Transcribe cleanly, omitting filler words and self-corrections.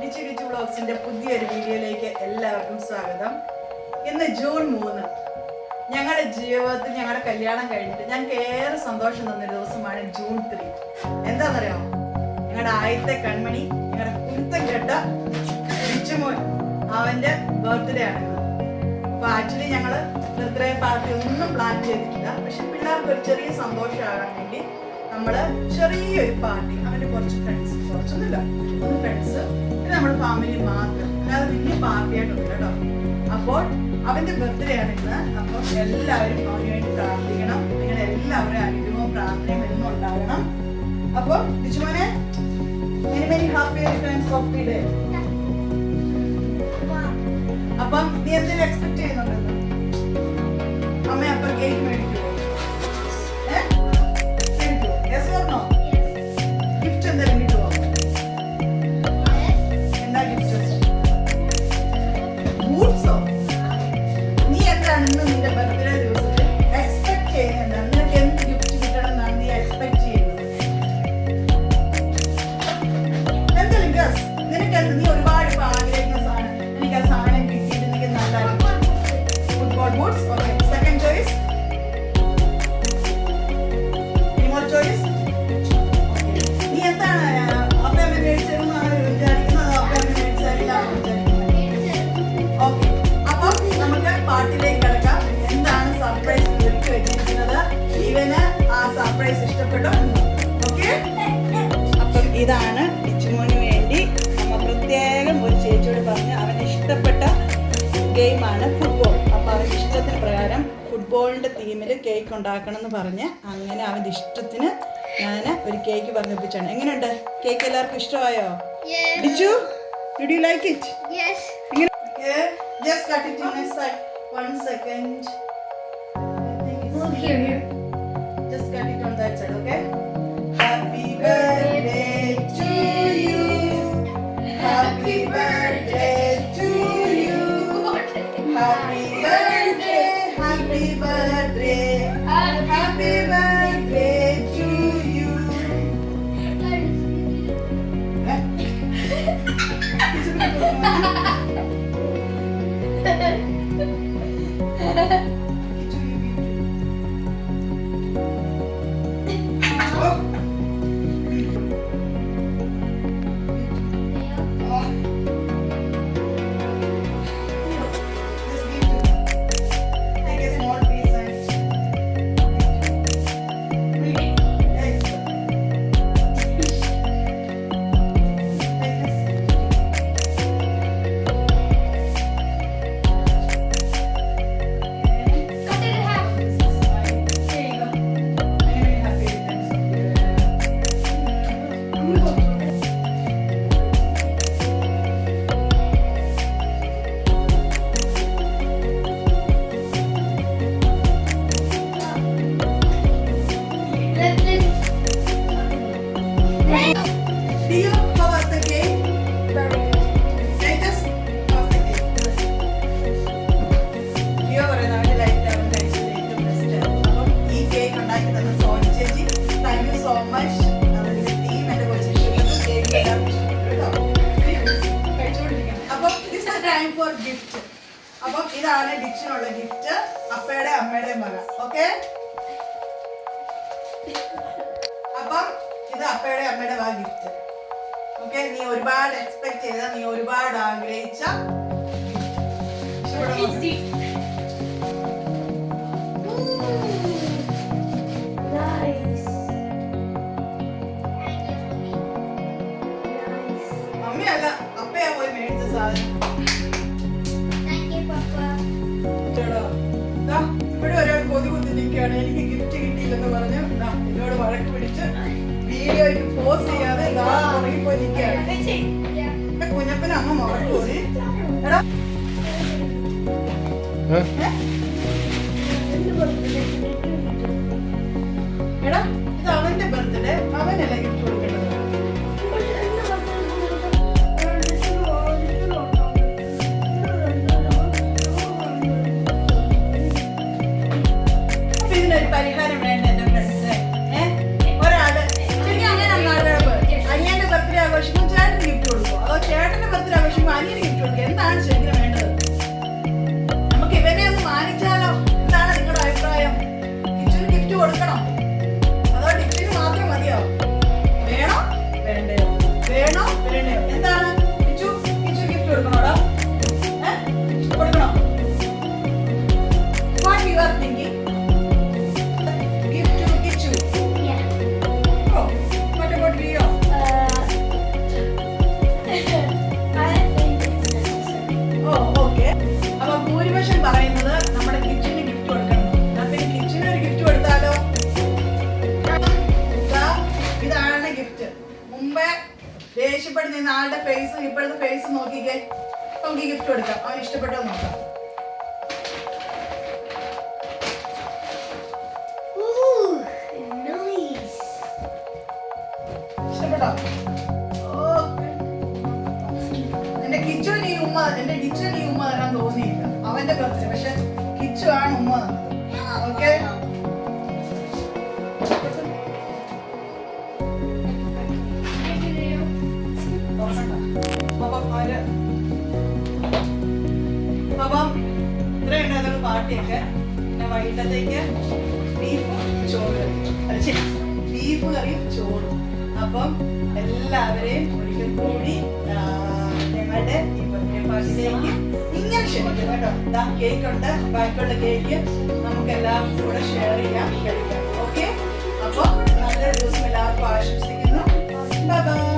ലിച്ചു വ്ളോഗ്സിന്റെ പുതിയൊരു വീഡിയോയിലേക്ക് എല്ലാവർക്കും സ്വാഗതം. ഇന്ന് ജൂൺ 3. ഞങ്ങളുടെ ജീവിതത്തിൽ ഞങ്ങളുടെ കല്യാണം കഴിഞ്ഞിട്ട് ഞങ്ങൾക്ക് ഏറെ സന്തോഷം തന്നൊരു ദിവസമാണ് ജൂൺ 3. എന്താണെന്നറിയാമോ? ഞങ്ങളുടെ ആദ്യത്തെ കൺമണി, ഞങ്ങളുടെ കുരുത്തം കെട്ട ലിച്ചുമോൻ, അവന്റെ ബർത്ത്ഡേ ആണ്. അപ്പൊ ആക്ച്വലി ഞങ്ങള് ബർത്ത്ഡേ പാർട്ടി ഒന്നും പ്ലാൻ ചെയ്തിട്ടില്ല. പക്ഷെ പിള്ളേർക്ക് ഒരു ചെറിയ സന്തോഷമാകാൻ വേണ്ടി നമ്മള് ചെറിയൊരു പാർട്ടി, അവന്റെ കുറച്ച് ഫ്രണ്ട്സ്, കുറച്ചൊന്നുമില്ല, 3 ഫ്രണ്ട്സ്, പിന്നെ നമ്മുടെ ഫാമിലി മാത്രം, അല്ലാതെ വലിയ പാർട്ടി ആയിട്ടൊന്നുമില്ല കേട്ടോ. അപ്പോൾ അവന്റെ ബർത്ത്ഡേ ആണ് ഇന്ന്. അപ്പോൾ എല്ലാവരും അവന് വേണ്ടി പ്രാർത്ഥിക്കണം. നിങ്ങളുടെ എല്ലാവരും അനുഗ്രഹവും പ്രാർത്ഥനയും എന്നും ഉണ്ടാകണം. അപ്പോൾ ലിച്ചുമോനെ, many many happy returns of the day. അപ്പം നീ എന്തെങ്കിലും എക്സ്പെക്ട് ചെയ്യുന്നുണ്ടെന്ന്? അമ്മ അപ്പം കേക്ക് മേടിക്കുമോ? ഗിഫ്റ്റ് എന്തെങ്കിലും കിട്ടുമോ? എന്താ ഗിഫ്റ്റ്? ബൂട്ട്സോ? നീ എന്താണ് ഇന്ന് നിന്റെ ബർത്ത്ഡേ ദിവസത്തിൽ എക്സ്പെക്ട് ചെയ്യുന്നത്? നിനക്ക് എന്ത് ഗിഫ്റ്റ് കിട്ടണം എന്നാണ് നീ എക്സ്പെക്ട് ചെയ്യുന്നത്? എന്തെങ്കിലും ഗസ്. നിനക്ക് എന്ത്, നീ ഒരുപാട് ഇപ്പൊ ആഗ്രഹിക്കുന്ന സാധനം, എനിക്ക് ആ സാധനം കിട്ടിയിട്ടുണ്ടെങ്കിൽ നല്ലതായിരിക്കും. Football boots. Okay, second choice. Any more choice? നീ എന്താണ് അപ്പയമ്മ മേടിച്ചതെന്നാണ് വിചാരിക്കുന്നത്? അപ്പയമ്മ മേടിച്ചാലില്ലാന്ന് വിചാരിക്കുന്നത്? ഓക്കെ, അപ്പം നമുക്ക് പാട്ടിലേക്ക് കിടക്കാം. എന്താണ് സർപ്രൈസ് ഒരുക്കി വെച്ചിരിക്കുന്നത്? ഇവന് ആ സർപ്രൈസ് ഇഷ്ടപ്പെട്ടോ? ഓക്കെ, അപ്പം ഇതാണ് ലിച്ചുമോന് വേണ്ടി നമ്മൾ പ്രത്യേകം ഒരു ചേച്ചിയോട് പറഞ്ഞ് അവന് ഇഷ്ടപ്പെട്ട ഗെയിമാണ് ഫുട്ബോൾ. അപ്പം അവൻ്റെ ഇഷ്ടത്തിന് പ്രകാരം ഫുട്ബോളിൻ്റെ തീമിൽ കേക്ക് ഉണ്ടാക്കണം എന്ന് പറഞ്ഞ് അങ്ങനെ അവൻ്റെ ഇഷ്ടത്തിന് ഞാൻ ഒരു കേക്ക് പറഞ്ഞിപ്പിച്ചാണ്. എങ്ങനെയുണ്ട് കേക്ക്? എല്ലാവർക്കും ഇഷ്ടമായോ? ലിച്ചു, did you like it? Yes. Just cut it in my side. 1 second. Here. Just cut it on that side, okay? Happy birthday to you. Happy birthday to you. Happy birthday, happy birthday, happy birthday to you. അപ്പം ഇതാണ് ഡിച്ചിനുള്ള gift, അപ്പയുടെ അമ്മയുടെ മക. Okay, അപ്പം ഇത് അപ്പയുടെ അമ്മയുടെ വക gift. Okay, നീ ഒരുപാട് എക്സ്പെക്ട് ചെയ്ത, നീ ഒരുപാട് ആഗ്രഹിച്ച അമ്മയല്ല, അപ്പയാ പോയി മേടിച്ച സാധനം. ഇവിടെ ഒരാൾ കൊതി കുത്തി നിൽക്കുകയാണ്, എനിക്ക് ഗിഫ്റ്റ് കിട്ടിയില്ലെന്ന് പറഞ്ഞ് എന്നോട് വഴക്ക് പിടിച്ച് വീഡിയോയ്ക്ക് പോസ്റ്റ് ചെയ്യാതെ പുറകിൽ പോയി നിൽക്കുകയാണ്. കുഞ്ഞപ്പന് അമ്മ മുറക്കൂടി. എടാ, എടാ, ഇത് അവന്റെ ബർത്ത്ഡേ, അവനല്ലേ ഗിഫ്റ്റ് കൊടുക്കേണ്ടത്? ഇതിനൊരു പരിഹാരം വേണ്ട എന്റെ ഫ്രണ്ട്സ്. ഒരാള് ശരിക്കും അങ്ങനെ അനിയന്റെ ബർത്ത്ഡേ ആഘോഷിക്കുമ്പോൾ ചേട്ടന് ഗിഫ്റ്റ് കൊടുക്കും, അതോ ചേട്ടന്റെ അനിയന് ഗിഫ്റ്റ് കൊടുക്കുക. എന്താണ് ശരിക്കും വേണ്ടത്? നമുക്ക് ഇവനെ ഒന്ന് മാനിച്ചാലോ? എന്താണ് നിങ്ങളുടെ അഭിപ്രായം? കിച്ചുവിന് ഗിഫ്റ്റ് കൊടുക്കണം അതോ ടിച്ചിന് മാത്രം മതിയോ? വേണോ വേണ്ടയോ? വേണോ വേണ്ടയോ? എന്താണ് കിച്ചു ഗിഫ്റ്റ് കൊടുക്കണോടാ? കൊടുക്കണോ? What you are thinking? Gift to Kichu. Oh what about Leo? Oh okay. അപ്പൊ ഭൂരിപക്ഷം പറയുന്നത് നമ്മുടെ കിച്ചന് ഗിഫ്റ്റ് കൊടുക്കണം. അപ്പൊ കിച്ചന് ഒരു ഗിഫ്റ്റ് കൊടുത്താലോ? ഇതാണ് ഗിഫ്റ്റ്. മുമ്പേ ദേഷ്യപ്പെട്ട് നിന്ന ആളുടെ ഫേസ് ഇപ്പോഴത്തെ ഫേസ് നോക്കിക്കേ. നമുക്ക് ഗിഫ്റ്റ് കൊടുക്കാം. അവൻ ഇഷ്ടപ്പെട്ടോ നോക്കാം. ഇഷ്ടപ്പെട്ടോ? എന്റെ കിച്ചുവിന് ഈ ഉമ്മ തരാൻ തോന്നിയില്ല. അവന്റെ ബർത്ത്ഡേ പക്ഷെ കിച്ചു ആണ് ഉമ്മ തന്നത്. ഓക്കെ അപ്പം ഇത്രയുണ്ടായിരുന്നു പാർട്ടിയൊക്കെ. പിന്നെ വൈകിട്ടത്തേക്ക് ബീഫ് കറിയും ചോറും. അപ്പം എല്ലാവരെയും ഒരിക്കൽ കൂടി ഞങ്ങളുടെ ഈ ബർത്ത്ഡേ പാർട്ടിയിലേക്ക് ഇങ്ങനെ ക്ഷണിക്കും കേട്ടോ. ഇതാ കേക്ക് ഉണ്ട്. ബാക്കിയുള്ള കേക്ക് നമുക്ക് എല്ലാവർക്കും കൂടെ ഷെയർ ചെയ്യാം, കഴിക്കാം. ഓക്കെ. അപ്പോൾ നല്ലൊരു ദിവസം എല്ലാവർക്കും ആശംസിക്കുന്നു. Bye bye.